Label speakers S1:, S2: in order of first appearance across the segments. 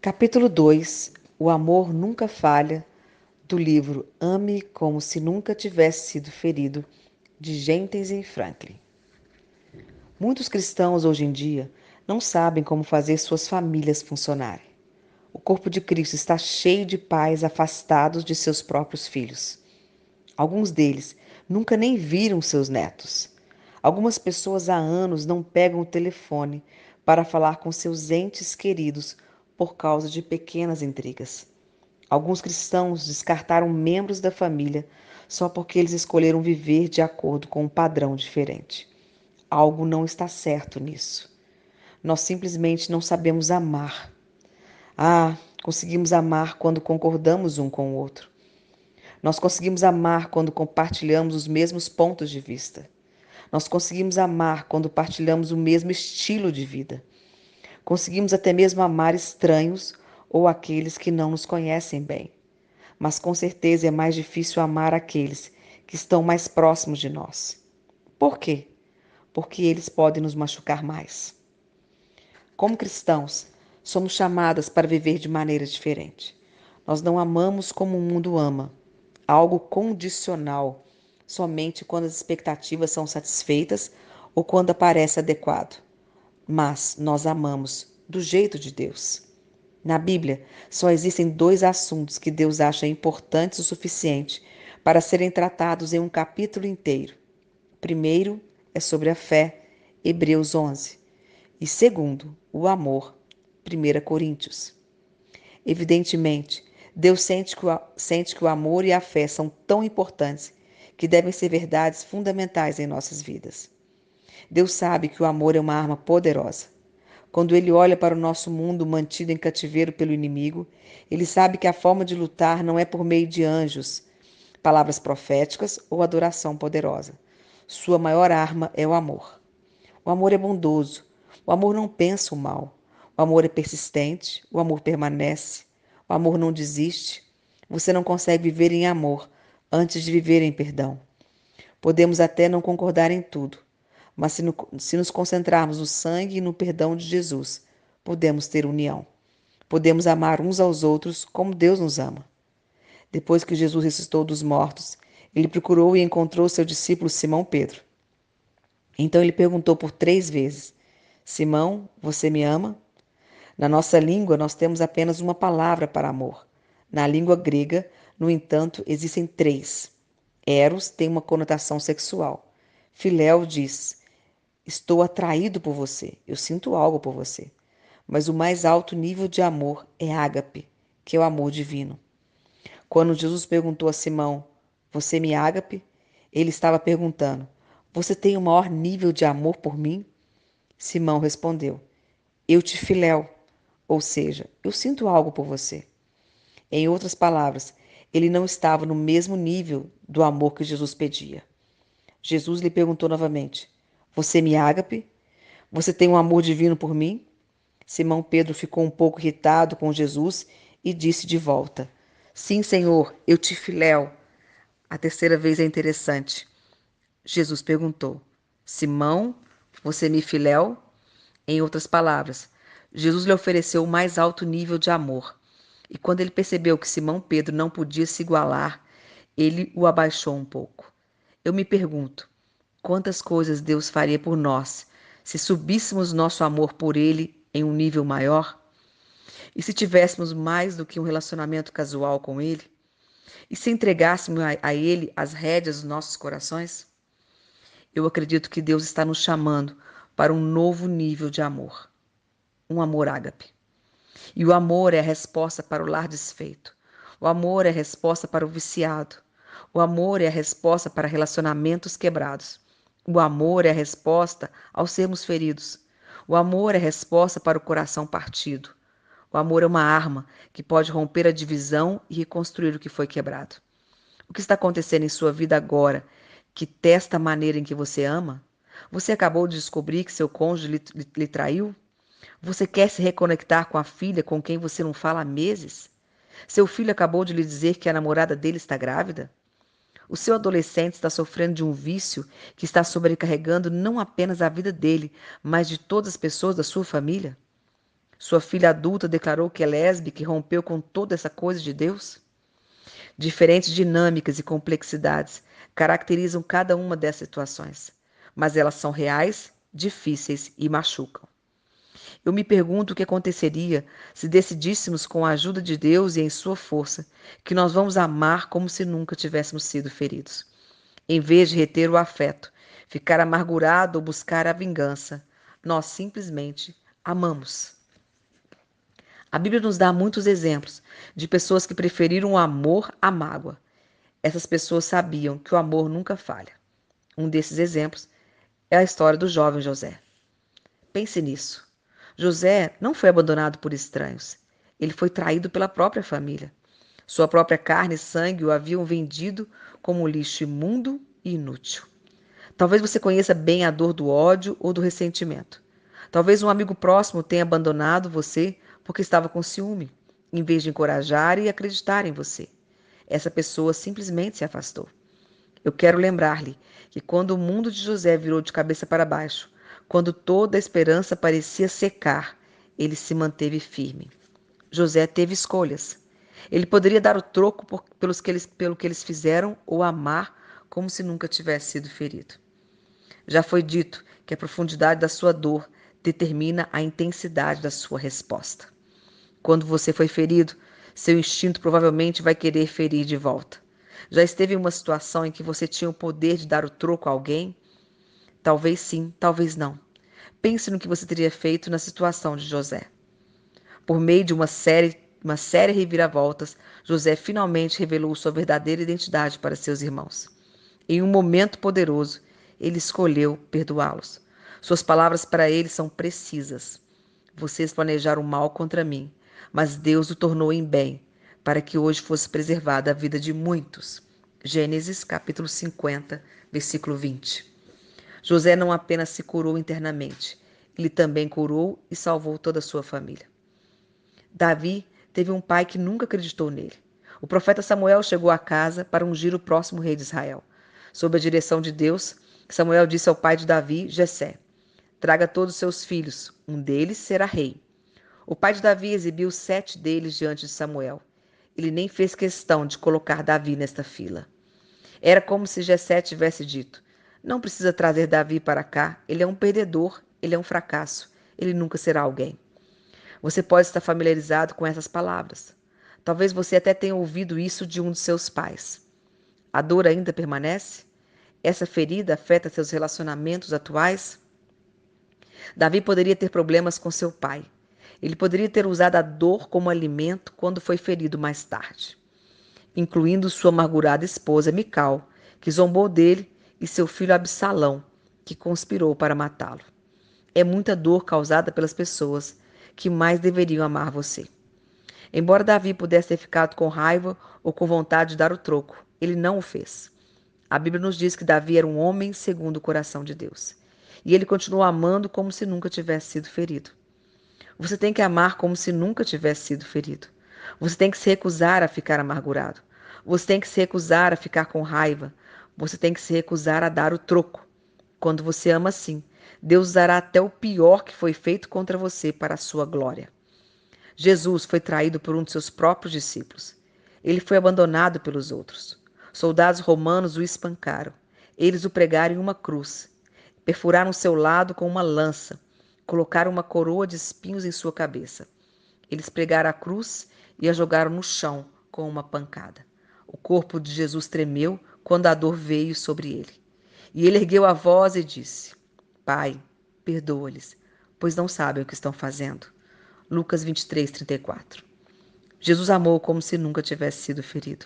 S1: Capítulo 2. O amor nunca falha, do livro Ame como se nunca tivesse sido ferido, de Jensen Franklin. Muitos cristãos hoje em dia não sabem como fazer suas famílias funcionarem. O corpo de Cristo está cheio de pais afastados de seus próprios filhos. Alguns deles nunca nem viram seus netos. Algumas pessoas há anos não pegam o telefone para falar com seus entes queridos por causa de pequenas intrigas. Alguns cristãos descartaram membros da família só porque eles escolheram viver de acordo com um padrão diferente. Algo não está certo nisso. Nós simplesmente não sabemos amar. Conseguimos amar quando concordamos um com o outro. Nós conseguimos amar quando compartilhamos os mesmos pontos de vista. Nós conseguimos amar quando partilhamos o mesmo estilo de vida. Conseguimos até mesmo amar estranhos ou aqueles que não nos conhecem bem. Mas com certeza é mais difícil amar aqueles que estão mais próximos de nós. Por quê? Porque eles podem nos machucar mais. Como cristãos, somos chamadas para viver de maneira diferente. Nós não amamos como o mundo ama, algo condicional, somente quando as expectativas são satisfeitas ou quando aparece adequado. Mas nós amamos do jeito de Deus. Na Bíblia, só existem dois assuntos que Deus acha importantes o suficiente para serem tratados em um capítulo inteiro. Primeiro é sobre a fé, Hebreus 11, e segundo, o amor, 1 Coríntios. Evidentemente, Deus sente que o amor e a fé são tão importantes que devem ser verdades fundamentais em nossas vidas. Deus sabe que o amor é uma arma poderosa. Quando ele olha para o nosso mundo mantido em cativeiro pelo inimigo, ele sabe que a forma de lutar não é por meio de anjos, palavras proféticas ou adoração poderosa. Sua maior arma é o amor. O amor é bondoso. O amor não pensa o mal. O amor é persistente. O amor permanece. O amor não desiste. Você não consegue viver em amor antes de viver em perdão. Podemos até não concordar em tudo, mas se nos concentrarmos no sangue e no perdão de Jesus, podemos ter união. Podemos amar uns aos outros como Deus nos ama. Depois que Jesus ressuscitou dos mortos, ele procurou e encontrou seu discípulo Simão Pedro. Então ele perguntou por 3 vezes: Simão, você me ama? Na nossa língua, nós temos apenas uma palavra para amor. Na língua grega, no entanto, existem 3. Eros tem uma conotação sexual. Filéu diz: estou atraído por você, eu sinto algo por você. Mas o mais alto nível de amor é ágape, que é o amor divino. Quando Jesus perguntou a Simão: você me ágape? Ele estava perguntando: você tem o maior nível de amor por mim? Simão respondeu: eu te filéu, ou seja, eu sinto algo por você. Em outras palavras, ele não estava no mesmo nível do amor que Jesus pedia. Jesus lhe perguntou novamente: você me ágape? Você tem um amor divino por mim? Simão Pedro ficou um pouco irritado com Jesus e disse de volta: sim, Senhor, eu te filéu. A terceira vez é interessante. Jesus perguntou: Simão, você me filéu? Em outras palavras, Jesus lhe ofereceu o mais alto nível de amor. E quando ele percebeu que Simão Pedro não podia se igualar, ele o abaixou um pouco. Eu me pergunto, quantas coisas Deus faria por nós se subíssemos nosso amor por Ele em um nível maior? E se tivéssemos mais do que um relacionamento casual com Ele? E se entregássemos a Ele as rédeas dos nossos corações? Eu acredito que Deus está nos chamando para um novo nível de amor, um amor ágape. E o amor é a resposta para o lar desfeito. O amor é a resposta para o viciado. O amor é a resposta para relacionamentos quebrados. O amor é a resposta ao sermos feridos. O amor é a resposta para o coração partido. O amor é uma arma que pode romper a divisão e reconstruir o que foi quebrado. O que está acontecendo em sua vida agora que testa a maneira em que você ama? Você acabou de descobrir que seu cônjuge lhe traiu? Você quer se reconectar com a filha com quem você não fala há meses? Seu filho acabou de lhe dizer que a namorada dele está grávida? O seu adolescente está sofrendo de um vício que está sobrecarregando não apenas a vida dele, mas de todas as pessoas da sua família? Sua filha adulta declarou que é lésbica e rompeu com toda essa coisa de Deus? Diferentes dinâmicas e complexidades caracterizam cada uma dessas situações, mas elas são reais, difíceis e machucam. Eu me pergunto o que aconteceria se decidíssemos, com a ajuda de Deus e em sua força, que nós vamos amar como se nunca tivéssemos sido feridos. Em vez de reter o afeto, ficar amargurado ou buscar a vingança, nós simplesmente amamos. A Bíblia nos dá muitos exemplos de pessoas que preferiram o amor à mágoa. Essas pessoas sabiam que o amor nunca falha. Um desses exemplos é a história do jovem José. Pense nisso. José não foi abandonado por estranhos. Ele foi traído pela própria família. Sua própria carne e sangue o haviam vendido como lixo imundo e inútil. Talvez você conheça bem a dor do ódio ou do ressentimento. Talvez um amigo próximo tenha abandonado você porque estava com ciúme, em vez de encorajar e acreditar em você. Essa pessoa simplesmente se afastou. Eu quero lembrar-lhe que quando o mundo de José virou de cabeça para baixo, quando toda a esperança parecia secar, ele se manteve firme. José teve escolhas. Ele poderia dar o troco pelo que eles fizeram ou amar como se nunca tivesse sido ferido. Já foi dito que a profundidade da sua dor determina a intensidade da sua resposta. Quando você foi ferido, seu instinto provavelmente vai querer ferir de volta. Já esteve em uma situação em que você tinha o poder de dar o troco a alguém? Talvez sim, talvez não. Pense no que você teria feito na situação de José. Por meio de uma série de reviravoltas, José finalmente revelou sua verdadeira identidade para seus irmãos. Em um momento poderoso, ele escolheu perdoá-los. Suas palavras para eles são precisas. Vocês planejaram mal contra mim, mas Deus o tornou em bem, para que hoje fosse preservada a vida de muitos. Gênesis capítulo 50, versículo 20. José não apenas se curou internamente, ele também curou e salvou toda a sua família. Davi teve um pai que nunca acreditou nele. O profeta Samuel chegou à casa para ungir o próximo rei de Israel. Sob a direção de Deus, Samuel disse ao pai de Davi, Jessé: traga todos os seus filhos, um deles será rei. O pai de Davi exibiu 7 deles diante de Samuel. Ele nem fez questão de colocar Davi nesta fila. Era como se Jessé tivesse dito: não precisa trazer Davi para cá, ele é um perdedor, ele é um fracasso, ele nunca será alguém. Você pode estar familiarizado com essas palavras. Talvez você até tenha ouvido isso de um de seus pais. A dor ainda permanece? Essa ferida afeta seus relacionamentos atuais? Davi poderia ter problemas com seu pai. Ele poderia ter usado a dor como alimento quando foi ferido mais tarde, incluindo sua amargurada esposa Mical, que zombou dele, e seu filho Absalão, que conspirou para matá-lo. É muita dor causada pelas pessoas que mais deveriam amar você. Embora Davi pudesse ter ficado com raiva ou com vontade de dar o troco, ele não o fez. A Bíblia nos diz que Davi era um homem segundo o coração de Deus. E ele continuou amando como se nunca tivesse sido ferido. Você tem que amar como se nunca tivesse sido ferido. Você tem que se recusar a ficar amargurado. Você tem que se recusar a ficar com raiva. Você tem que se recusar a dar o troco. Quando você ama assim, Deus usará até o pior que foi feito contra você para a sua glória. Jesus foi traído por um de seus próprios discípulos. Ele foi abandonado pelos outros. Soldados romanos o espancaram. Eles o pregaram em uma cruz. Perfuraram seu lado com uma lança. Colocaram uma coroa de espinhos em sua cabeça. Eles pregaram a cruz e a jogaram no chão com uma pancada. O corpo de Jesus tremeu quando a dor veio sobre ele. E ele ergueu a voz e disse: Pai, perdoa-lhes, pois não sabem o que estão fazendo. Lucas 23, 34. Jesus amou como se nunca tivesse sido ferido.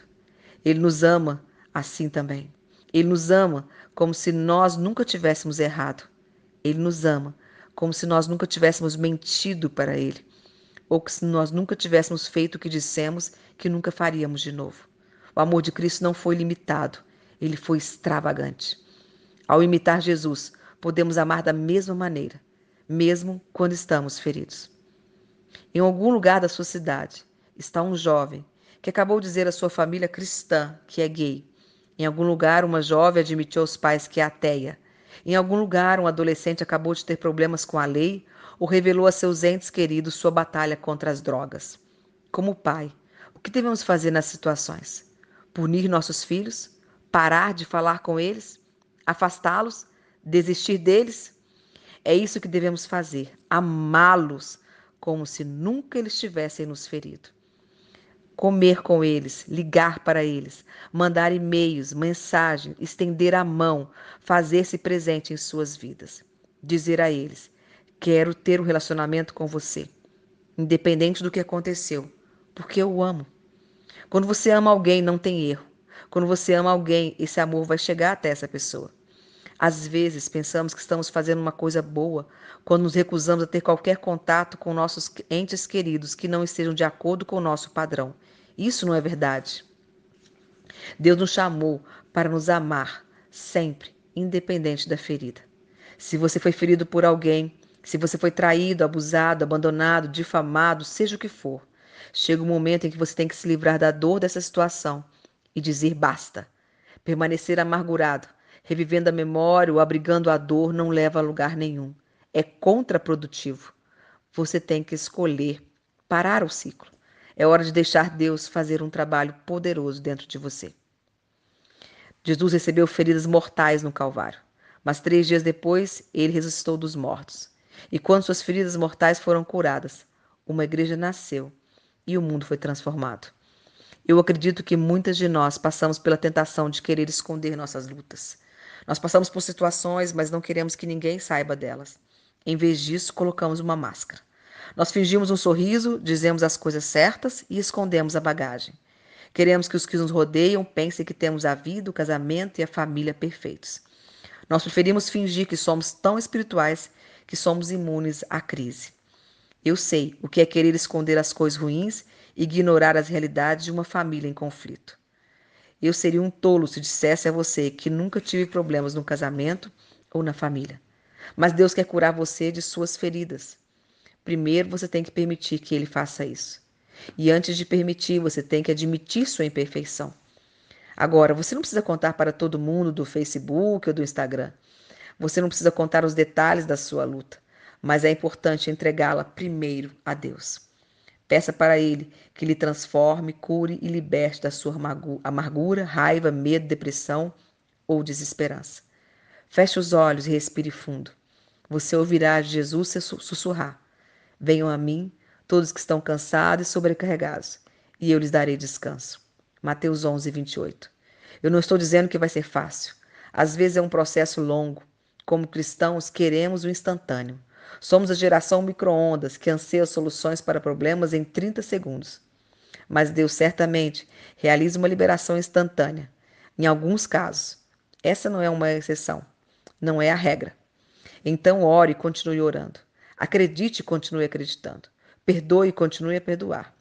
S1: Ele nos ama assim também. Ele nos ama como se nós nunca tivéssemos errado. Ele nos ama como se nós nunca tivéssemos mentido para Ele, ou que se nós nunca tivéssemos feito o que dissemos que nunca faríamos de novo. O amor de Cristo não foi limitado, ele foi extravagante. Ao imitar Jesus, podemos amar da mesma maneira, mesmo quando estamos feridos. Em algum lugar da sua cidade está um jovem que acabou de dizer à sua família cristã que é gay. Em algum lugar, uma jovem admitiu aos pais que é ateia. Em algum lugar, um adolescente acabou de ter problemas com a lei ou revelou a seus entes queridos sua batalha contra as drogas. Como pai, o que devemos fazer nas situações? Punir nossos filhos? Parar de falar com eles? Afastá-los? Desistir deles? É isso que devemos fazer, amá-los como se nunca eles tivessem nos ferido. Comer com eles, ligar para eles, mandar e-mails, mensagens, estender a mão, fazer-se presente em suas vidas. Dizer a eles: quero ter um relacionamento com você, independente do que aconteceu, porque eu o amo. Quando você ama alguém, não tem erro. Quando você ama alguém, esse amor vai chegar até essa pessoa. Às vezes pensamos que estamos fazendo uma coisa boa quando nos recusamos a ter qualquer contato com nossos entes queridos que não estejam de acordo com o nosso padrão. Isso não é verdade. Deus nos chamou para nos amar sempre, independente da ferida. Se você foi ferido por alguém, se você foi traído, abusado, abandonado, difamado, seja o que for, chega um momento em que você tem que se livrar da dor dessa situação e dizer basta. Permanecer amargurado, revivendo a memória ou abrigando a dor não leva a lugar nenhum. É contraprodutivo. Você tem que escolher parar o ciclo. É hora de deixar Deus fazer um trabalho poderoso dentro de você. Jesus recebeu feridas mortais no Calvário, mas 3 dias depois ele ressuscitou dos mortos. E quando suas feridas mortais foram curadas, uma igreja nasceu e o mundo foi transformado. Eu acredito que muitas de nós passamos pela tentação de querer esconder nossas lutas. Nós passamos por situações, mas não queremos que ninguém saiba delas. Em vez disso, colocamos uma máscara. Nós fingimos um sorriso, dizemos as coisas certas e escondemos a bagagem. Queremos que os que nos rodeiam pensem que temos a vida, o casamento e a família perfeitos. Nós preferimos fingir que somos tão espirituais que somos imunes à crise. Eu sei o que é querer esconder as coisas ruins e ignorar as realidades de uma família em conflito. Eu seria um tolo se dissesse a você que nunca tive problemas no casamento ou na família. Mas Deus quer curar você de suas feridas. Primeiro você tem que permitir que Ele faça isso. E antes de permitir, você tem que admitir sua imperfeição. Agora, você não precisa contar para todo mundo do Facebook ou do Instagram. Você não precisa contar os detalhes da sua luta, mas é importante entregá-la primeiro a Deus. Peça para Ele que lhe transforme, cure e liberte da sua amargura, raiva, medo, depressão ou desesperança. Feche os olhos e respire fundo. Você ouvirá Jesus sussurrar: venham a mim, todos que estão cansados e sobrecarregados, e eu lhes darei descanso. Mateus 11, 28. Eu não estou dizendo que vai ser fácil. Às vezes é um processo longo. Como cristãos, queremos o instantâneo. Somos a geração micro-ondas que anseia soluções para problemas em 30 segundos. Mas Deus certamente realiza uma liberação instantânea. Em alguns casos. Essa não é uma exceção. Não é a regra. Então ore e continue orando. Acredite e continue acreditando. Perdoe e continue a perdoar.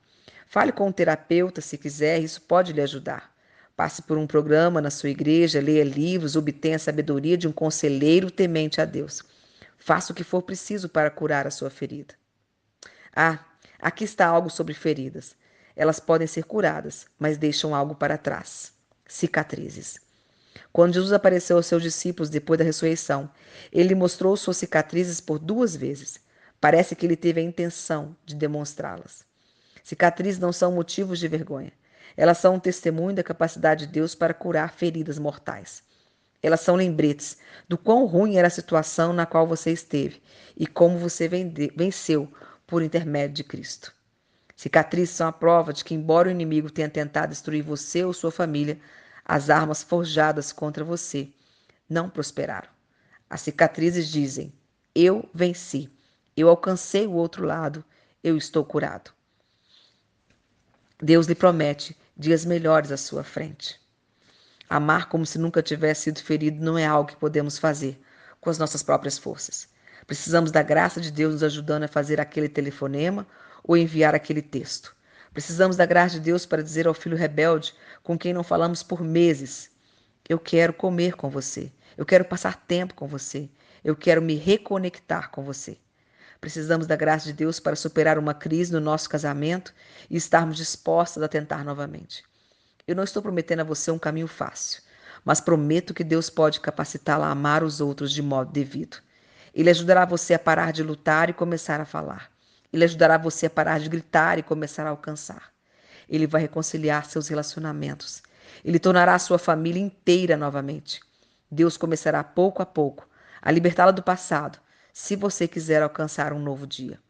S1: Fale com um terapeuta se quiser, isso pode lhe ajudar. Passe por um programa na sua igreja, leia livros, obtenha a sabedoria de um conselheiro temente a Deus. Faça o que for preciso para curar a sua ferida. Ah, aqui está algo sobre feridas. Elas podem ser curadas, mas deixam algo para trás. Cicatrizes. Quando Jesus apareceu aos seus discípulos depois da ressurreição, ele mostrou suas cicatrizes por 2 vezes. Parece que ele teve a intenção de demonstrá-las. Cicatrizes não são motivos de vergonha. Elas são um testemunho da capacidade de Deus para curar feridas mortais. Elas são lembretes do quão ruim era a situação na qual você esteve e como você venceu por intermédio de Cristo. Cicatrizes são a prova de que, embora o inimigo tenha tentado destruir você ou sua família, as armas forjadas contra você não prosperaram. As cicatrizes dizem: eu venci, eu alcancei o outro lado, eu estou curado. Deus lhe promete dias melhores à sua frente. Amar como se nunca tivesse sido ferido não é algo que podemos fazer com as nossas próprias forças. Precisamos da graça de Deus nos ajudando a fazer aquele telefonema ou enviar aquele texto. Precisamos da graça de Deus para dizer ao filho rebelde com quem não falamos por meses: eu quero comer com você, eu quero passar tempo com você, eu quero me reconectar com você. Precisamos da graça de Deus para superar uma crise no nosso casamento e estarmos dispostos a tentar novamente. Eu não estou prometendo a você um caminho fácil, mas prometo que Deus pode capacitá-la a amar os outros de modo devido. Ele ajudará você a parar de lutar e começar a falar. Ele ajudará você a parar de gritar e começar a alcançar. Ele vai reconciliar seus relacionamentos. Ele tornará a sua família inteira novamente. Deus começará pouco a pouco a libertá-la do passado, se você quiser alcançar um novo dia.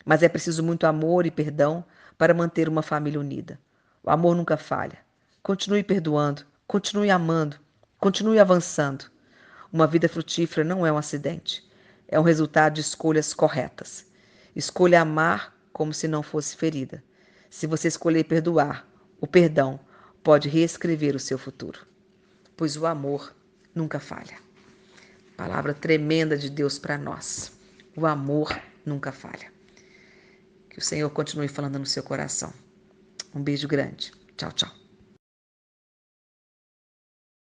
S1: Mas é preciso muito amor e perdão para manter uma família unida. O amor nunca falha. Continue perdoando, continue amando, continue avançando. Uma vida frutífera não é um acidente. É um resultado de escolhas corretas. Escolha amar como se não fosse ferida. Se você escolher perdoar, o perdão pode reescrever o seu futuro. Pois o amor nunca falha. Palavra tremenda de Deus para nós. O amor nunca falha. Que o Senhor continue falando no seu coração. Um beijo grande. Tchau, tchau.